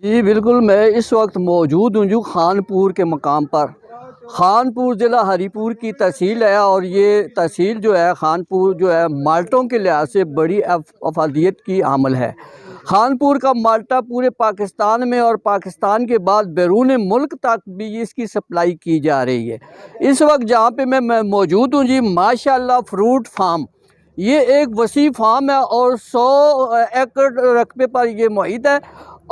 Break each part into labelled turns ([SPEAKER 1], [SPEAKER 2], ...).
[SPEAKER 1] جی بالکل، میں اس وقت موجود ہوں جو خانپور کے مقام پر۔ خانپور ضلع ہری پور کی تحصیل ہے اور یہ تحصیل جو ہے خانپور جو ہے مالٹوں کے لحاظ سے بڑی افادیت کی حامل ہے۔ خانپور کا مالٹا پورے پاکستان میں اور پاکستان کے بعد بیرون ملک تک بھی اس کی سپلائی کی جا رہی ہے۔ اس وقت جہاں پہ میں موجود ہوں جی ماشاءاللہ فروٹ فارم، یہ ایک وسیع فارم ہے اور 100 ایکڑ رقبے پر یہ محیط ہے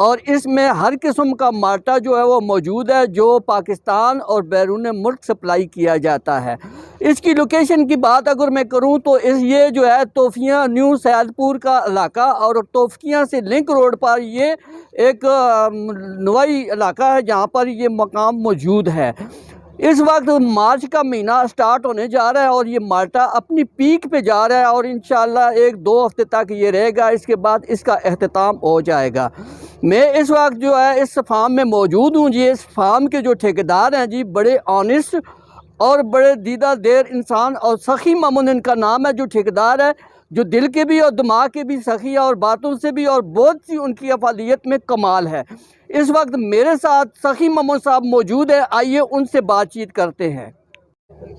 [SPEAKER 1] اور اس میں ہر قسم کا مالٹا جو ہے وہ موجود ہے جو پاکستان اور بیرون ملک سپلائی کیا جاتا ہے۔ اس کی لوکیشن کی بات اگر میں کروں تو یہ جو ہے توفیاں نیو سید پور کا علاقہ اور توفیاں سے لنک روڈ پر یہ ایک نوائی علاقہ ہے جہاں پر یہ مقام موجود ہے۔ اس وقت مارچ کا مہینہ سٹارٹ ہونے جا رہا ہے اور یہ مالٹا اپنی پیک پہ جا رہا ہے اور انشاءاللہ 1-2 ہفتے تک یہ رہے گا، اس کے بعد اس کا اختتام ہو جائے گا۔ میں اس وقت جو ہے اس فارم میں موجود ہوں جی۔ اس فارم کے جو ٹھیکیدار ہیں جی بڑے آنیسٹ اور بڑے دیدہ دیر انسان اور سخی مامون ان کا نام ہے جو ٹھیکیدار ہے، جو دل کے بھی اور دماغ کے بھی سخی ہے اور باتوں سے بھی اور بہت سی ان کی افادیت میں کمال ہے۔ اس وقت میرے ساتھ سخی مامون صاحب موجود ہے، آئیے ان سے بات چیت کرتے ہیں۔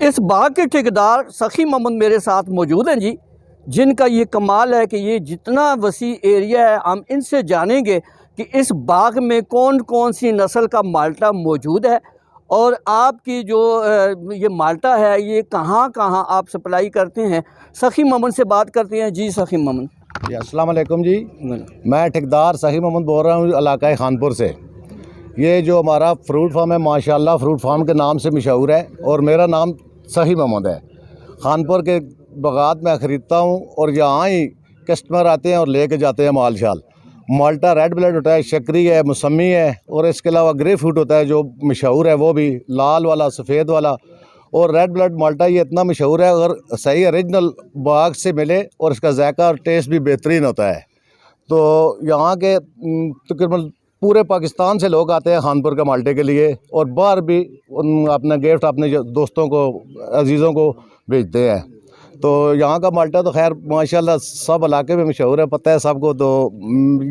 [SPEAKER 1] اس باغ کے ٹھیکیدار سخی مامون میرے ساتھ موجود ہیں جی، جن کا یہ کمال ہے کہ یہ جتنا وسیع ایریا ہے ہم ان سے جانیں گے کہ اس باغ میں کون کون سی نسل کا مالٹا موجود ہے اور آپ کی جو یہ مالٹا ہے یہ کہاں کہاں آپ سپلائی کرتے ہیں۔ سخی مامون سے بات کرتے ہیں۔ جی سخی مامون
[SPEAKER 2] جی السلام علیکم جی، میں ٹھیکیدار سخی محمد بول رہا ہوں علاقہ خانپور سے۔ یہ جو ہمارا فروٹ فارم ہے ماشاءاللہ فروٹ فارم کے نام سے مشہور ہے اور میرا نام سخی محمد ہے۔ خانپور کے باغات میں خریدتا ہوں اور یہاں ہی کسٹمر آتے ہیں اور لے کے جاتے ہیں مال شال۔ مالٹا ریڈ بلڈ ہوتا ہے، شکری ہے، موسمی ہے اور اس کے علاوہ گریپ فروٹ ہوتا ہے جو مشہور ہے، وہ بھی لال والا سفید والا۔ اور ریڈ بلڈ مالٹا یہ اتنا مشہور ہے اگر صحیح اوریجنل باغ سے ملے اور اس کا ذائقہ اور ٹیسٹ بھی بہترین ہوتا ہے۔ تو یہاں کے تقریباً پورے پاکستان سے لوگ آتے ہیں خانپور کے مالٹے کے لیے اور باہر بھی اپنا گفٹ اپنے دوستوں کو عزیزوں کو بھیجتے ہیں۔ تو یہاں کا مالٹا تو خیر ماشاءاللہ سب علاقے میں مشہور ہے، پتہ ہے سب کو۔ تو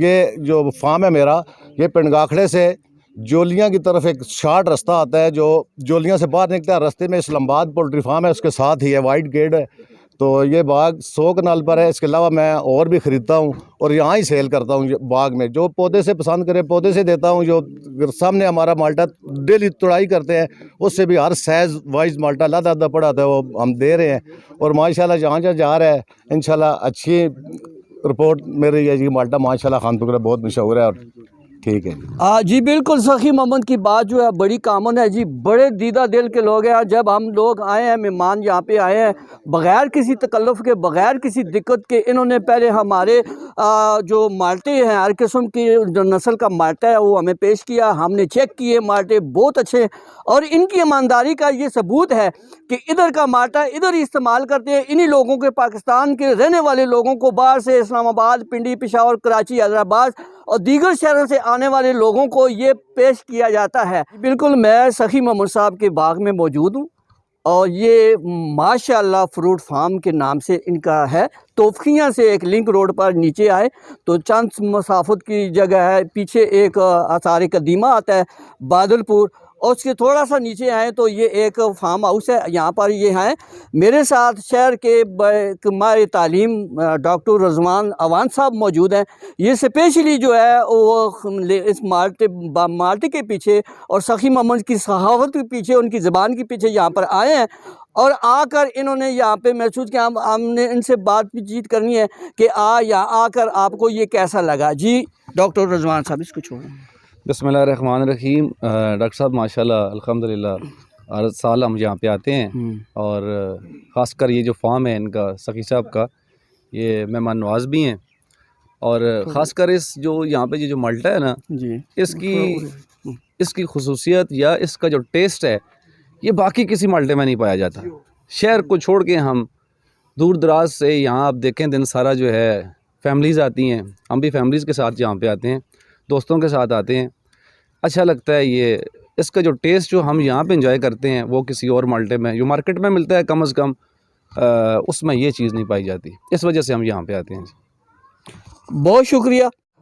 [SPEAKER 2] یہ جو فارم ہے میرا یہ پنڈگاکھڑے سے جولیاں کی طرف ایک شارٹ رستہ آتا ہے جو جولیاں سے باہر نکلتا ہے، رستے میں اسلام آباد پولٹری فارم ہے، اس کے ساتھ ہی ہے، وائٹ گیٹ ہے۔ تو یہ باغ 100 کنال پر ہے۔ اس کے علاوہ میں اور بھی خریدتا ہوں اور یہاں ہی سیل کرتا ہوں باغ میں۔ جو پودے سے پسند کرے پودے سے دیتا ہوں، جو سامنے ہمارا مالٹا ڈیلی توڑائی کرتے ہیں اس سے بھی ہر سائز وائز مالٹا علیحدہ پڑا ہوتا ہے وہ ہم دے رہے ہیں اور ماشاءاللہ جہاں جہاں جا رہا ہے انشاءاللہ اچھی رپورٹ میری ہے جی۔ مالٹا ماشاءاللہ خانپور کا بہت مشہور ہے اور ٹھیک ہے
[SPEAKER 1] جی بالکل سخی محمد کی بات جو ہے بڑی کامن ہے جی، بڑے دیدہ دل کے لوگ ہیں۔ جب ہم لوگ آئے ہیں مہمان یہاں پہ آئے ہیں بغیر کسی تکلف کے بغیر کسی دقت کے، انہوں نے پہلے ہمارے جو مالٹے ہیں ہر قسم کی جو نسل کا مالٹا ہے وہ ہمیں پیش کیا، ہم نے چیک کیے، مالٹے بہت اچھے اور ان کی ایمانداری کا یہ ثبوت ہے کہ ادھر کا مالٹا ادھر ہی استعمال کرتے ہیں۔ انہی لوگوں کے پاکستان کے رہنے والے لوگوں کو باہر سے اسلام آباد، پنڈی، پشاور، کراچی، حیدرآباد اور دیگر شہروں سے آنے والے لوگوں کو یہ پیش کیا جاتا ہے۔ بالکل میں سخی محمد صاحب کے باغ میں موجود ہوں اور یہ ماشاءاللہ فروٹ فارم کے نام سے ان کا ہے۔ توفیاں سے ایک لنک روڈ پر نیچے آئے تو چند مسافت کی جگہ ہے، پیچھے ایک آثار قدیمہ آتا ہے بادل پور اور اس کے تھوڑا سا نیچے آئیں تو یہ ایک فارم ہاؤس ہے، یہاں پر یہ ہیں۔ میرے ساتھ شہر کے ماہر تعلیم ڈاکٹر رضوان اوان صاحب موجود ہیں۔ یہ اسپیشلی جو ہے وہ اس مالٹے کے پیچھے اور سخی محمد کی صحافت کے پیچھے، ان کی زبان کے پیچھے یہاں پر آئے ہیں اور آ کر انہوں نے یہاں پہ محسوس کیا۔ ہم نے ان سے بات چیت کرنی ہے کہ یہاں آ کر آپ کو یہ کیسا لگا۔ جی ڈاکٹر رضوان صاحب اس کو چھوڑیں۔
[SPEAKER 3] بسم اللہ الرحمن الرحیم۔ ڈاکٹر صاحب ماشاءاللہ الحمدللہ ہر سال ہم یہاں پہ آتے ہیں اور خاص کر یہ جو فارم ہے ان کا سخی صاحب کا، یہ مہمان نواز بھی ہیں اور خاص کر اس جو یہاں پہ یہ جو مالٹا ہے نا
[SPEAKER 1] جی
[SPEAKER 3] اس کی خصوصیت یا اس کا جو ٹیسٹ ہے یہ باقی کسی مالٹے میں نہیں پایا جاتا۔ شہر کو چھوڑ کے ہم دور دراز سے یہاں آپ دیکھیں دن سارا جو ہے فیملیز آتی ہیں، ہم بھی فیملیز کے ساتھ یہاں پہ آتے ہیں، دوستوں کے ساتھ آتے ہیں، اچھا لگتا ہے۔ یہ اس کا جو ٹیسٹ جو ہم یہاں پہ انجوائے کرتے ہیں وہ کسی اور مالٹے میں جو مارکیٹ میں ملتا ہے کم از کم اس میں یہ چیز نہیں پائی جاتی، اس وجہ سے ہم یہاں پہ آتے ہیں۔
[SPEAKER 1] بہت شکریہ۔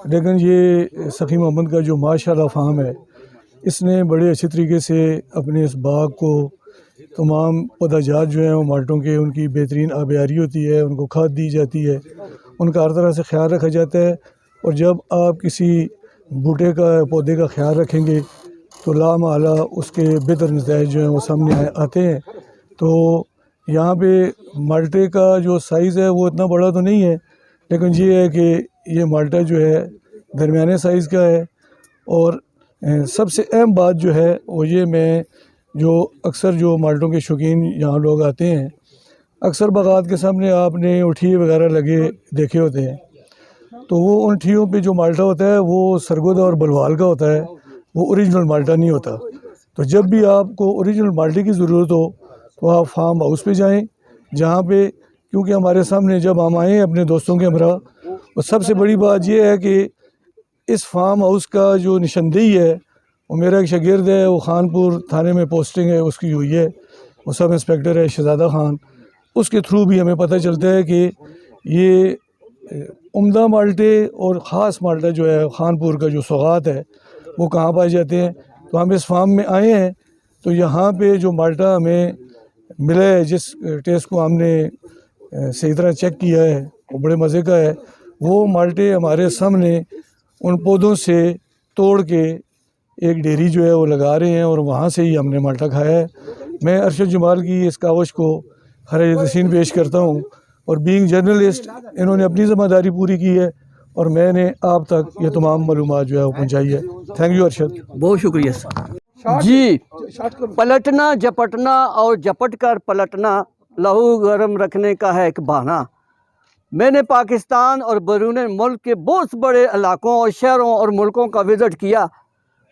[SPEAKER 4] لیکن یہ سخی محمد کا جو ماشاءاللہ فارم ہے، اس نے بڑے اچھے طریقے سے اپنے اس باغ کو تمام پودا جات جو ہیں وہ مالٹوں کے، ان کی بہترین آبیاری ہوتی ہے، ان کو کھاد دی جاتی ہے، ان کا ہر طرح سے خیال رکھا جاتا ہے۔ اور جب آپ کسی بوٹے کا پودے کا خیال رکھیں گے تو لا محالہ اس کے بہتر نتائج جو ہیں وہ سامنے آتے ہیں۔ تو یہاں پہ مالٹے کا جو سائز ہے وہ اتنا بڑا تو نہیں ہے، لیکن یہ ہے کہ یہ مالٹا جو ہے درمیانے سائز کا ہے۔ اور سب سے اہم بات جو ہے وہ یہ، میں جو اکثر جو مالٹوں کے شوقین یہاں لوگ آتے ہیں، اکثر باغات کے سامنے آپ نے اٹھیے وغیرہ لگے دیکھے ہوتے ہیں، تو وہ ان ٹھیوں پہ جو مالٹا ہوتا ہے وہ سرگودا اور بلوال کا ہوتا ہے، وہ اوریجنل مالٹا نہیں ہوتا۔ تو جب بھی آپ کو اوریجنل مالٹے کی ضرورت ہو تو آپ فارم ہاؤس پہ جائیں، جہاں پہ، کیونکہ ہمارے سامنے جب ہم آئے ہیں اپنے دوستوں کے ہمراہ، اور سب سے بڑی بات یہ ہے کہ اس فارم ہاؤس کا جو نشاندہی ہے وہ میرا ایک شاگرد ہے، وہ خانپور تھانے میں پوسٹنگ ہے اس کی ہوئی ہے، وہ سب انسپیکٹر ہے شہزادہ خان۔ اس کے تھرو بھی ہمیں پتہ چلتا ہے کہ یہ عمدہ مالٹے اور خاص مالٹا جو ہے خانپور کا جو سوغات ہے وہ کہاں پائے جاتے ہیں۔ تو ہم اس فارم میں آئے ہیں تو یہاں پہ جو مالٹا ہمیں ملا ہے، جس ٹیسٹ کو ہم نے صحیح طرح چیک کیا ہے، وہ بڑے مزے کا ہے۔ وہ مالٹے ہمارے سامنے ان پودوں سے توڑ کے ایک ڈیری جو ہے وہ لگا رہے ہیں، اور وہاں سے ہی ہم نے مالٹا کھایا ہے۔ میں ارشد جمال کی اس کاوش کو خراج تحسین پیش کرتا ہوں، اور بینگ جرنلسٹ انہوں نے اپنی ذمہ داری پوری کی ہے، اور میں نے آپ تک یہ تمام معلومات جو ہے وہ پہنچائی ہے۔ Thank you Arshad.
[SPEAKER 1] بہت شکریہ سر جی۔ پلٹنا جپٹنا اور جپٹ کر پلٹنا لہو گرم رکھنے کا ہے ایک بہانہ۔ میں نے پاکستان اور بیرون ملک کے بہت بڑے علاقوں اور شہروں اور ملکوں کا وزٹ کیا،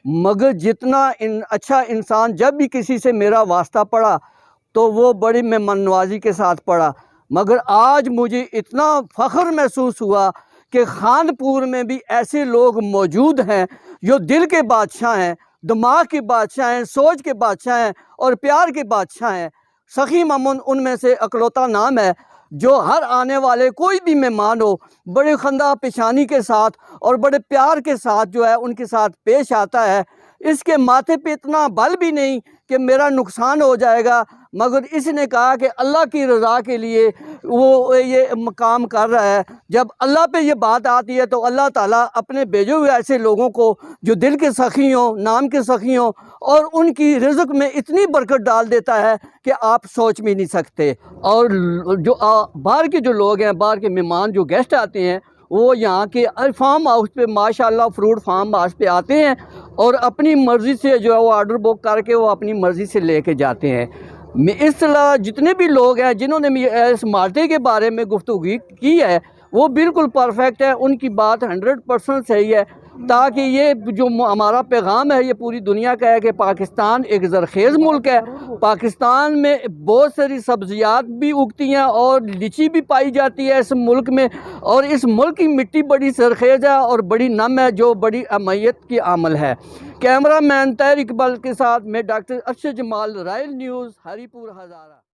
[SPEAKER 1] مگر جتنا اچھا انسان جب بھی کسی سے میرا واسطہ پڑا تو وہ بڑی مہمان نوازی کے ساتھ پڑا۔ مگر آج مجھے اتنا فخر محسوس ہوا کہ خانپور میں بھی ایسے لوگ موجود ہیں جو دل کے بادشاہ ہیں، دماغ کے بادشاہ ہیں، سوچ کے بادشاہ ہیں اور پیار کے بادشاہ ہیں۔ سخی محمد ان میں سے اکلوتا نام ہے جو ہر آنے والے کوئی بھی مہمان ہو بڑے خندہ پیشانی کے ساتھ اور بڑے پیار کے ساتھ جو ہے ان کے ساتھ پیش آتا ہے۔ اس کے ماتھے پہ اتنا بل بھی نہیں کہ میرا نقصان ہو جائے گا، مگر اس نے کہا کہ اللہ کی رضا کے لیے وہ یہ مقام کر رہا ہے۔ جب اللہ پہ یہ بات آتی ہے تو اللہ تعالیٰ اپنے بھیجے ہوئے ایسے لوگوں کو جو دل کے سخی ہوں، نام کے سخی ہوں، اور ان کی رزق میں اتنی برکت ڈال دیتا ہے کہ آپ سوچ بھی نہیں سکتے۔ اور جو باہر کے جو لوگ ہیں، باہر کے مہمان جو گیسٹ آتے ہیں، وہ یہاں کے فارم ہاؤس پہ ماشاءاللہ فروٹ فارم ہاؤس پہ آتے ہیں اور اپنی مرضی سے جو ہے وہ آرڈر بک کر کے وہ اپنی مرضی سے لے کے جاتے ہیں۔ اس طرح جتنے بھی لوگ ہیں جنہوں نے اس مالٹے کے بارے میں گفتگو کی ہے وہ بالکل پرفیکٹ ہے، ان کی بات 100% صحیح ہے، تاکہ یہ جو ہمارا پیغام ہے یہ پوری دنیا کا ہے کہ پاکستان ایک زرخیز ملک ہے۔ پاکستان میں بہت ساری سبزیات بھی اگتی ہیں اور لیچی بھی پائی جاتی ہے اس ملک میں، اور اس ملک کی مٹی بڑی زرخیز ہے اور بڑی نم ہے جو بڑی اہمیت کی عامل ہے۔ کیمرہ مین طاہر اقبال کے ساتھ میں ڈاکٹر ارشد جمال، رائل نیوز، ہری پور ہزارہ۔